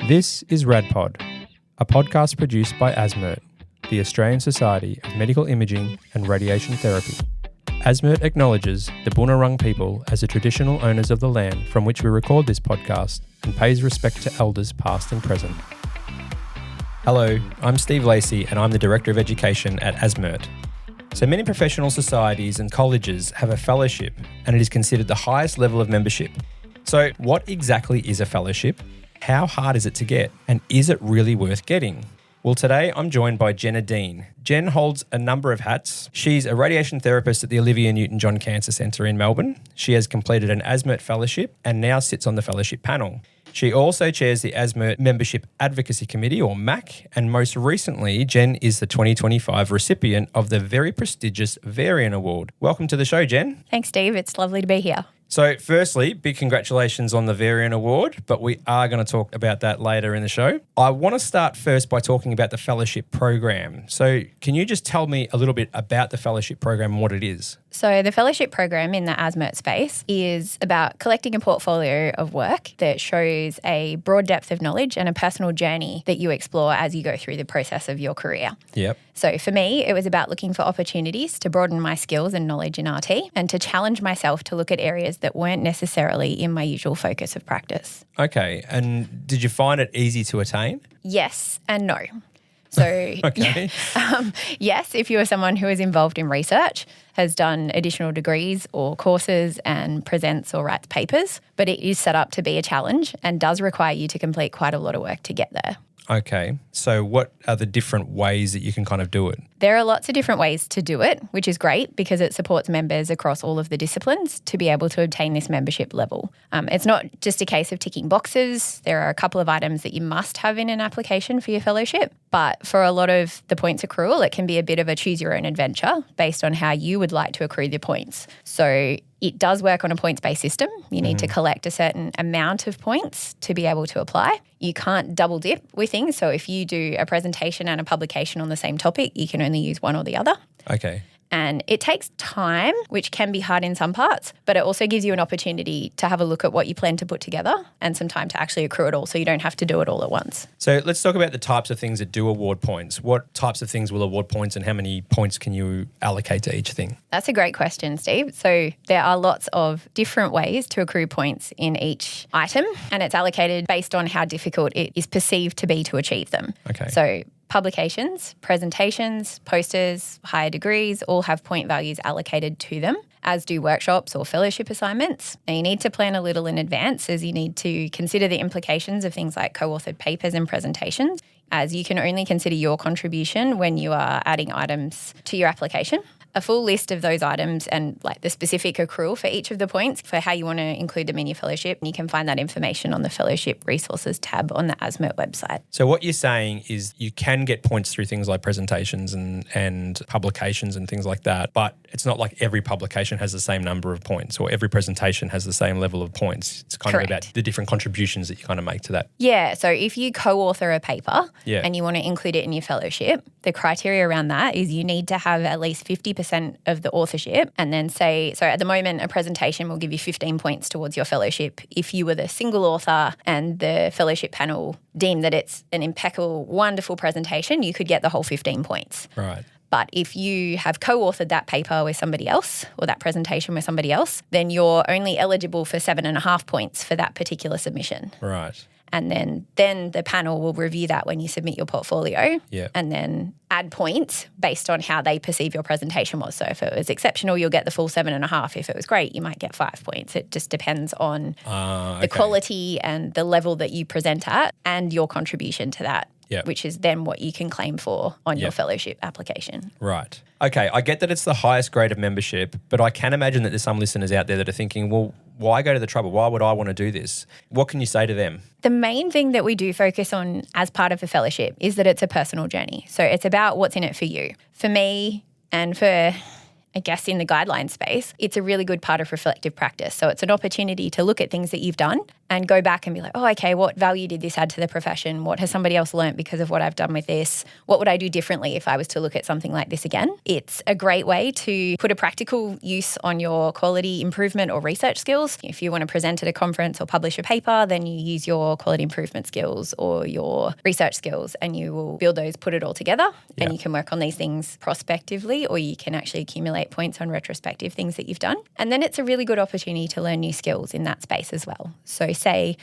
This is RadPod, a podcast produced by ASMIRT, the Australian Society of Medical Imaging and Radiation Therapy. ASMIRT acknowledges the Bunurong people as the traditional owners of the land from which we record this podcast and pays respect to elders past and present. Hello, I'm Steve Lacey and I'm the Director of Education at ASMIRT. So many professional societies and colleges have a fellowship and it is considered the highest level of membership. So what exactly is a fellowship? How hard is it to get? And is it really worth getting? Well, today I'm joined by Jenna Dean. Jen holds a number of hats. She's a radiation therapist at the Olivia Newton-John Cancer Centre in Melbourne. She has completed an ASMIRT Fellowship and now sits on the fellowship panel. She also chairs the ASMIRT Membership Advocacy Committee, or MAC, and most recently, Jen is the 2025 recipient of the very prestigious Varian Award. Welcome to the show, Jen. Thanks, Steve. It's lovely to be here. So firstly, big congratulations on the Varian Award, but we are going to talk about that later in the show. I want to start first by talking about the fellowship program. So can you just tell me a little bit about the fellowship program and what it is? So the fellowship program in the ASMIRT space is about collecting a portfolio of work that shows a broad depth of knowledge and a personal journey that you explore as you go through the process of your career. Yep. So for me, it was about looking for opportunities to broaden my skills and knowledge in RT and to challenge myself to look at areas that weren't necessarily in my usual focus of practice. Okay. And did you find it easy to attain? Yes and no. So Okay. yes, if you are someone who is involved in research, has done additional degrees or courses and presents or writes papers, but it is set up to be a challenge and does require you to complete quite a lot of work to get there. Okay. So what are the different ways that you can kind of do it? There are lots of different ways to do it, which is great because it supports members across all of the disciplines to be able to obtain this membership level. It's not just a case of ticking boxes. There are a couple of items that you must have in an application for your fellowship. But for a lot of the points accrual, it can be a bit of a choose your own adventure based on how you would like to accrue the points. So it does work on a points-based system. You need to collect a certain amount of points to be able to apply. You can't double dip with things. So if you do a presentation and a publication on the same topic, you can only use one or the other. Okay. And it takes time, which can be hard in some parts, but it also gives you an opportunity to have a look at what you plan to put together and some time to actually accrue it all so you don't have to do it all at once. So let's talk about the types of things that do award points. What types of things will award points and how many points can you allocate to each thing? That's a great question, Steve. So there are lots of different ways to accrue points in each item, and it's allocated based on how difficult it is perceived to be to achieve them. Okay. So publications, presentations, posters, higher degrees all have point values allocated to them, as do workshops or fellowship assignments. Now, you need to plan a little in advance as you need to consider the implications of things like co-authored papers and presentations, as you can only consider your contribution when you are adding items to your application. A full list of those items and like the specific accrual for each of the points for how you want to include them in your fellowship. You can find that information on the Fellowship Resources tab on the ASMIRT website. So what you're saying is you can get points through things like presentations and publications and things like that, but it's not like every publication has the same number of points or every presentation has the same level of points. It's kind Correct. of about the different contributions that you kind of make to that. Yeah, so if you co-author a paper Yeah. and you want to include it in your fellowship, the criteria around that is you need to have at least 50% of the authorship and then say, so at the moment a presentation will give you 15 points towards your fellowship. If you were the single author and the fellowship panel deemed that it's an impeccable, wonderful presentation, you could get the whole 15 points. Right. But if you have co-authored that paper with somebody else or that presentation with somebody else, then you're only eligible for 7.5 points for that particular submission. Right. And then the panel will review that when you submit your portfolio and then add points based on how they perceive your presentation was. So if it was exceptional, you'll get the full 7.5. If it was great, you might get 5 points. It just depends on the quality and the level that you present at and your contribution to that. Which is then what you can claim for on your fellowship application. Right. Okay, I get that it's the highest grade of membership, but I can imagine that there's some listeners out there that are thinking, well, why go to the trouble? Why would I want to do this? What can you say to them? The main thing that we do focus on as part of a fellowship is that it's a personal journey. So it's about what's in it for you. For me and for I guess in the guideline space, it's a really good part of reflective practice. So it's an opportunity to look at things that you've done and go back and be like, oh, okay, what value did this add to the profession? What has somebody else learnt because of what I've done with this? What would I do differently if I was to look at something like this again? It's a great way to put a practical use on your quality improvement or research skills. If you want to present at a conference or publish a paper, then you use your quality improvement skills or your research skills and you will build those, put it all together, and you can work on these things prospectively, or you can actually accumulate points on retrospective things that you've done. And then it's a really good opportunity to learn new skills in that space as well. So say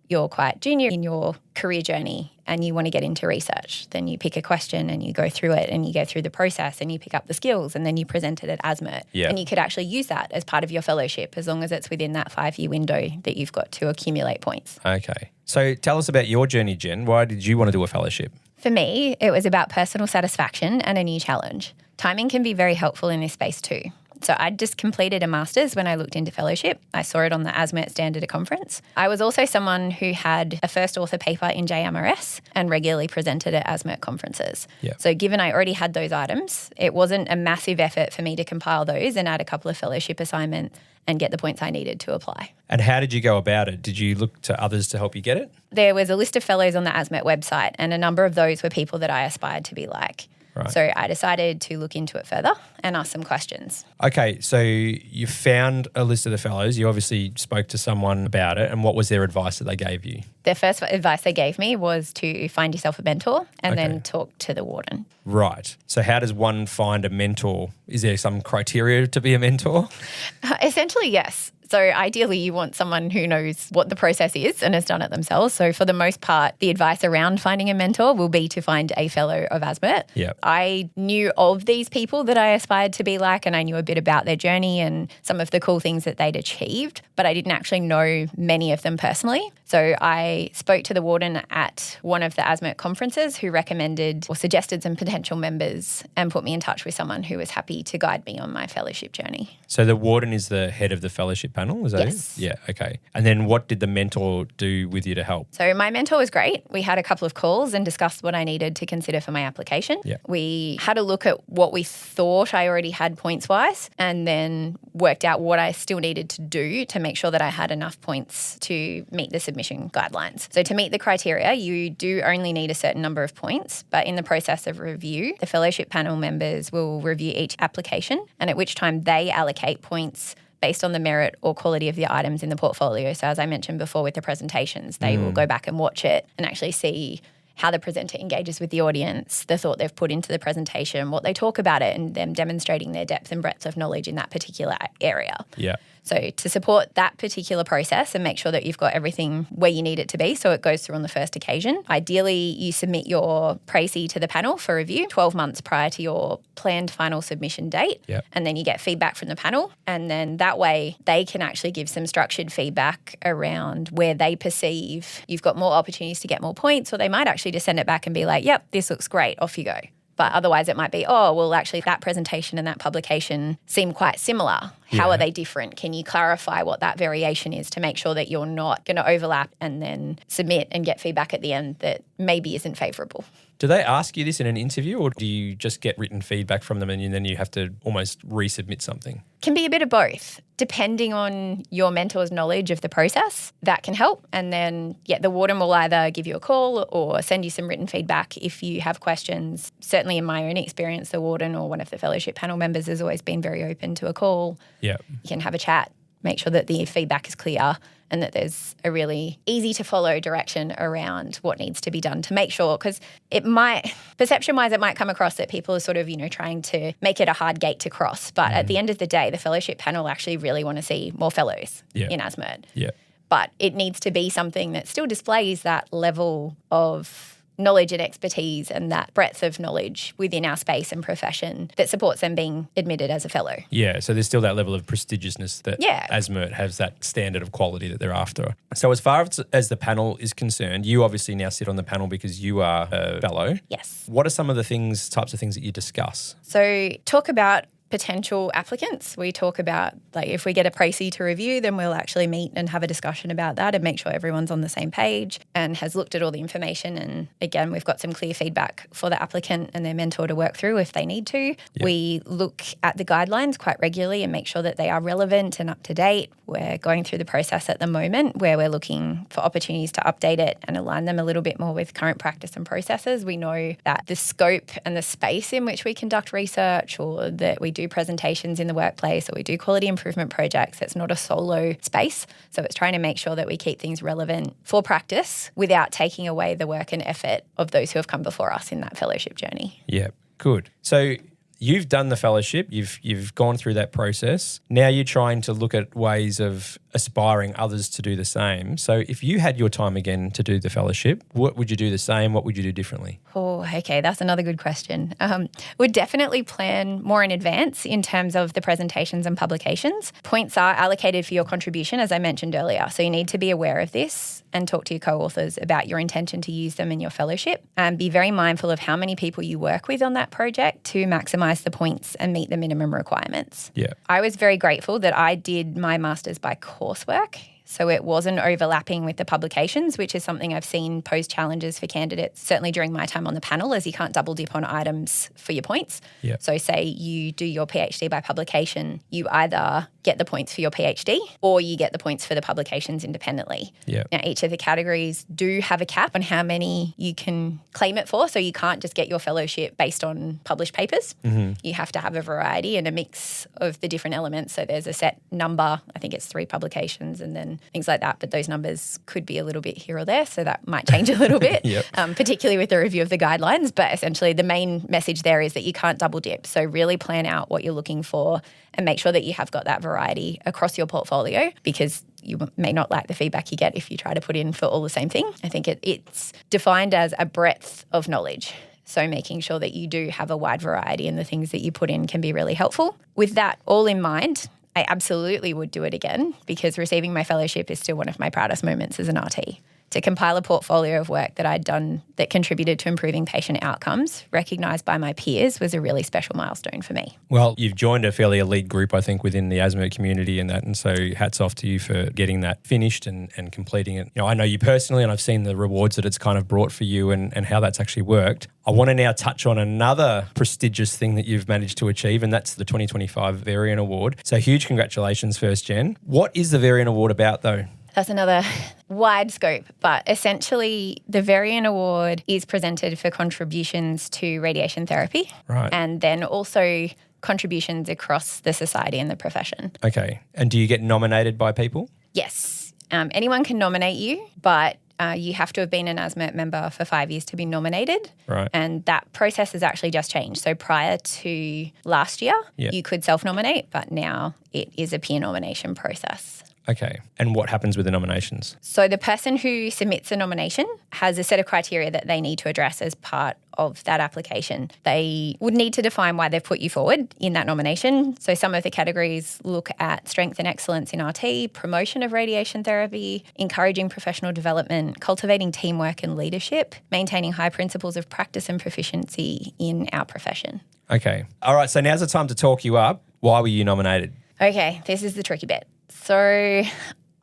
you're quite junior in your career journey and you want to get into research, then you pick a question and you go through it and you go through the process and you pick up the skills and then you present it at ASMIRT. And you could actually use that as part of your fellowship as long as it's within that 5-year window that you've got to accumulate points. Okay. So tell us about your journey, Jen. Why did you want to do a fellowship? For me, it was about personal satisfaction and a new challenge. Timing can be very helpful in this space too. So I'd just completed a master's when I looked into fellowship. I saw it on the ASMIRT Standard Conference. I was also someone who had a first author paper in JMRS and regularly presented at ASMIRT conferences. So given I already had those items, it wasn't a massive effort for me to compile those and add a couple of fellowship assignments and get the points I needed to apply. And how did you go about it? Did you look to others to help you get it? There was a list of fellows on the ASMIRT website and a number of those were people that I aspired to be like. Right. So I decided to look into it further and ask some questions. Okay, so you found a list of the fellows. You obviously spoke to someone about it, and what was their advice that they gave you? The first advice they gave me was to find yourself a mentor and then talk to the warden. Right. So how does one find a mentor? Is there some criteria to be a mentor? Essentially, yes. So ideally you want someone who knows what the process is and has done it themselves. So for the most part, the advice around finding a mentor will be to find a fellow of ASMIRT. I knew of these people that I aspired to be like, and I knew a bit about their journey and some of the cool things that they'd achieved, but I didn't actually know many of them personally. So I spoke to the warden at one of the ASMIRT conferences who recommended or suggested some potential members and put me in touch with someone who was happy to guide me on my fellowship journey. So the warden is the head of the fellowship panel, is that Yes. it? Yeah, okay. And then what did the mentor do with you to help? So my mentor was great. We had a couple of calls and discussed what I needed to consider for my application. We had a look at what we thought I already had points-wise and then worked out what I still needed to do to make sure that I had enough points to meet the submission guidelines. So to meet the criteria, you do only need a certain number of points, but in the process of review, the fellowship panel members will review each application and at which time they allocate points based on the merit or quality of the items in the portfolio. So as I mentioned before with the presentations, they will go back and watch it and actually see how the presenter engages with the audience, the thought they've put into the presentation, what they talk about it, and them demonstrating their depth and breadth of knowledge in that particular area. So to support that particular process and make sure that you've got everything where you need it to be so it goes through on the first occasion, ideally you submit your précis to the panel for review 12 months prior to your planned final submission date, and then you get feedback from the panel, and then that way they can actually give some structured feedback around where they perceive you've got more opportunities to get more points, or they might actually just send it back and be like, yep, this looks great, off you go. But otherwise it might be, oh, well, actually that presentation and that publication seem quite similar. How are they different? Can you clarify what that variation is to make sure that you're not going to overlap and then submit and get feedback at the end that maybe isn't favourable? Do they ask you this in an interview or do you just get written feedback from them and then you have to almost resubmit something? Can be a bit of both. Depending on your mentor's knowledge of the process, that can help. And then, the warden will either give you a call or send you some written feedback if you have questions. Certainly in my own experience, the warden or one of the fellowship panel members has always been very open to a call. You can have a chat, make sure that the feedback is clear and that there's a really easy to follow direction around what needs to be done to make sure, because it might, perception-wise, it might come across that people are sort of, trying to make it a hard gate to cross. But at the end of the day, the fellowship panel actually really want to see more fellows in ASMIRT. But it needs to be something that still displays that level of knowledge and expertise and that breadth of knowledge within our space and profession that supports them being admitted as a fellow. So there's still that level of prestigiousness that ASMIRT has, that standard of quality that they're after. So as far as the panel is concerned, you obviously now sit on the panel because you are a fellow. Yes. What are some of the types of things that you discuss? So talk about potential applicants. We talk about, like, if we get a précis to review, then we'll actually meet and have a discussion about that and make sure everyone's on the same page and has looked at all the information. And again, we've got some clear feedback for the applicant and their mentor to work through if they need to. Yep. We look at the guidelines quite regularly and make sure that they are relevant and up to date. We're going through the process at the moment where we're looking for opportunities to update it and align them a little bit more with current practice and processes. We know that the scope and the space in which we conduct research, or that we do presentations in the workplace, or we do quality improvement projects, it's not a solo space. So it's trying to make sure that we keep things relevant for practice without taking away the work and effort of those who have come before us in that fellowship journey. Yeah, good. So you've done the fellowship, you've gone through that process. Now you're trying to look at ways of aspiring others to do the same. So if you had your time again to do the fellowship, what would you do the same? What would you do differently? Oh, okay. That's another good question. We'd definitely plan more in advance in terms of the presentations and publications. Points are allocated for your contribution, as I mentioned earlier. So you need to be aware of this and talk to your co-authors about your intention to use them in your fellowship, and be very mindful of how many people you work with on that project to maximise the points and meet the minimum requirements. Yeah. I was very grateful that I did my master's by coursework, so it wasn't overlapping with the publications, which is something I've seen pose challenges for candidates, certainly during my time on the panel, as you can't double dip on items for your points. Yeah. So say you do your PhD by publication, you either get the points for your PhD or you get the points for the publications independently. Yeah. Now, each of the categories do have a cap on how many you can claim it for, so you can't just get your fellowship based on published papers. Mm-hmm. You have to have a variety and a mix of the different elements. So there's a set number, I think it's 3 publications and then things like that, but those numbers could be a little bit here or there, so that might change a little bit, Yep. Particularly with the review of the guidelines. But essentially the main message there is that you can't double dip. So really plan out what you're looking for and make sure that you have got that variety across your portfolio, because you may not like the feedback you get if you try to put in for all the same thing. I think it's defined as a breadth of knowledge. So making sure that you do have a wide variety and the things that you put in can be really helpful. With that all in mind, I absolutely would do it again, because receiving my fellowship is still one of my proudest moments as an RT. To compile a portfolio of work that I'd done that contributed to improving patient outcomes, recognised by my peers, was a really special milestone for me. Well, you've joined a fairly elite group, I think, within the ASMIRT community and that, and so hats off to you for getting that finished and completing it. You know, I know you personally, and I've seen the rewards that it's kind of brought for you and how that's actually worked. I want to now touch on another prestigious thing that you've managed to achieve, and that's the 2025 Varian Award. So huge congratulations first, Jen. What is the Varian Award about, though? That's another wide scope, but essentially the Varian Award is presented for contributions to radiation therapy, right, and then also contributions across the society and the profession. Okay. And do you get nominated by people? Yes. Anyone can nominate you, but you have to have been an ASMIRT member for 5 years to be nominated. Right. And that process has actually just changed. So prior to last year, you could self-nominate, but now it is a peer nomination process. Okay. And what happens with the nominations? So the person who submits a nomination has a set of criteria that they need to address as part of that application. They would need to define why they've put you forward in that nomination. So some of the categories look at strength and excellence in RT, promotion of radiation therapy, encouraging professional development, cultivating teamwork and leadership, maintaining high principles of practice and proficiency in our profession. Okay. All right. So now's the time to talk you up. Why were you nominated? Okay. This is the tricky bit. So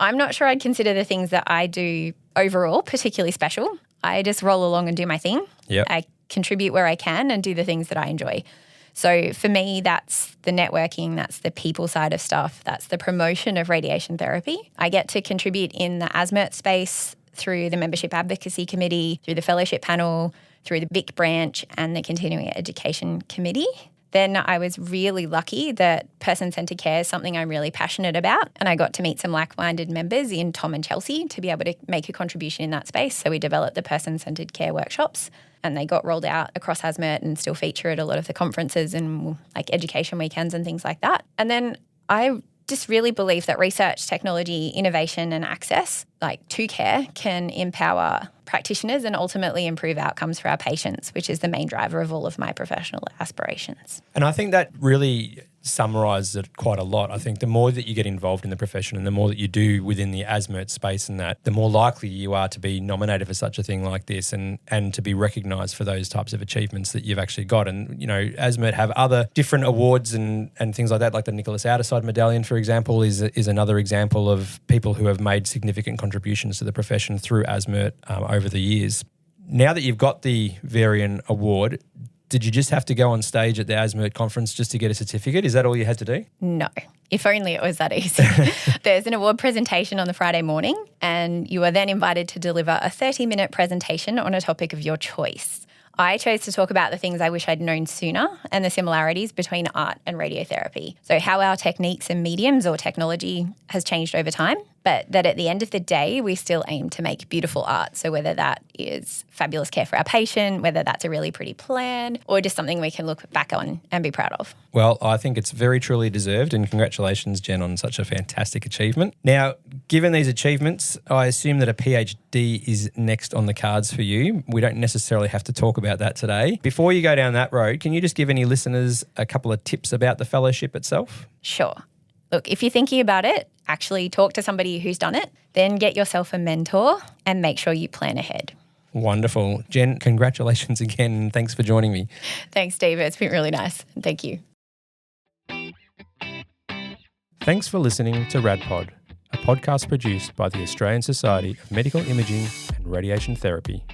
I'm not sure I'd consider the things that I do overall particularly special. I just roll along and do my thing. Yep. I contribute where I can and do the things that I enjoy. So for me, that's the networking, that's the people side of stuff, that's the promotion of radiation therapy. I get to contribute in the ASMIRT space through the Membership Advocacy Committee, through the Fellowship Panel, through the BIC branch and the Continuing Education Committee. Then I was really lucky that person-centred care is something I'm really passionate about, and I got to meet some like-minded members in Tom and Chelsea to be able to make a contribution in that space. So we developed the person-centred care workshops, and they got rolled out across ASMIRT and still feature at a lot of the conferences and like education weekends and things like that. And then I just really believe that research, technology, innovation and access to care can empower practitioners and ultimately improve outcomes for our patients, which is the main driver of all of my professional aspirations. And I think that really summarises it quite a lot. I think the more that you get involved in the profession and the more that you do within the ASMIRT space and that, the more likely you are to be nominated for such a thing like this and to be recognised for those types of achievements that you've actually got. And, ASMIRT have other different awards and things like that, like the Nicholas Outerside Medallion, for example, is another example of people who have made significant contributions to the profession through ASMIRT over the years. Now that you've got the Varian Award, did you just have to go on stage at the ASMIRT conference just to get a certificate? Is that all you had to do? No. If only it was that easy. There's an award presentation on the Friday morning, and you are then invited to deliver a 30-minute presentation on a topic of your choice. I chose to talk about the things I wish I'd known sooner and the similarities between art and radiotherapy. So how our techniques and mediums or technology has changed over time, but that at the end of the day, we still aim to make beautiful art. So whether that is fabulous care for our patient, whether that's a really pretty plan, or just something we can look back on and be proud of. Well, I think it's very truly deserved, and congratulations, Jen, on such a fantastic achievement. Now, given these achievements, I assume that a PhD is next on the cards for you. We don't necessarily have to talk about that today. Before you go down that road, can you just give any listeners a couple of tips about the fellowship itself? Sure. Look, if you're thinking about it, actually talk to somebody who's done it, then get yourself a mentor and make sure you plan ahead. Wonderful. Jen, congratulations again, and thanks for joining me. Thanks, Steve. It's been really nice. Thank you. Thanks for listening to RadPod, a podcast produced by the Australian Society of Medical Imaging and Radiation Therapy.